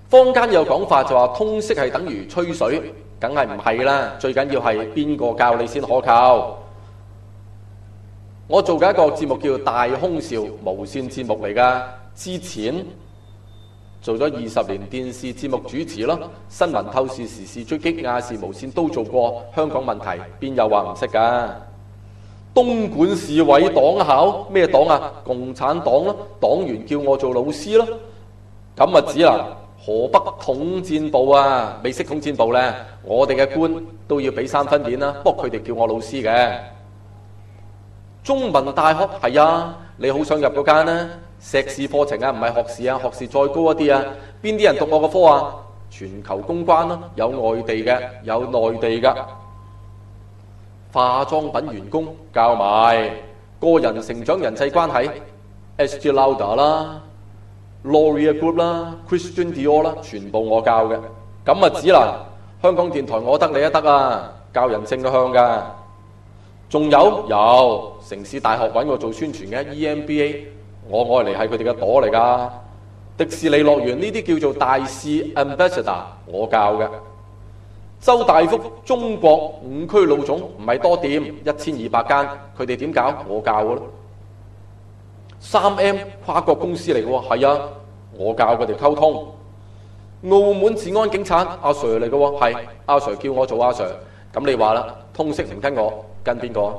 坊間有講法就話通識係等於吹水，梗係唔係啦。最緊要係邊個教你先可靠。我做嘅一個節目叫《大空笑》無線節目嚟㗎，之前做咗20年電視節目主持咯，新聞透視、時事追擊、亞視無線都做過。香港問題邊有話唔識㗎？東莞市委黨校咩黨啊？共產黨咯，黨員叫我做老師咯。咁啊指啦，河北統戰部啊，未識統戰部呢，我哋嘅官都要俾3分面啦。不過佢哋叫我老師嘅。中文大學係啊，你好想入嗰間呢？碩士課程啊，唔係學士啊，學士再高一啲啊。邊啲人讀我個科啊？全球公關咯，有外地嘅，有內地嘅。化妝品員工教埋，個人成長人際關係 ，Estée Lauder 啦 ，L'Oreal Group 啦 ，Christian Dior 啦，全部我教嘅。咁啊指啦，香港電台我得你一得啊，教人性向㗎。仲有城市大學揾我做宣傳嘅 EMBA， 我愛嚟係佢哋嘅朵嚟㗎。迪士尼樂園呢啲叫做大使 Ambassador， 我教嘅。周大福中國5區老總唔係多店，1200間，佢哋點搞？我教嘅咯。3M 跨國公司嚟嘅喎，係啊，我教佢哋溝通。澳門治安警察阿 Sir 嚟嘅喎，係阿 Sir 叫我做阿 Sir。咁你話啦，通識唔跟我，跟邊個？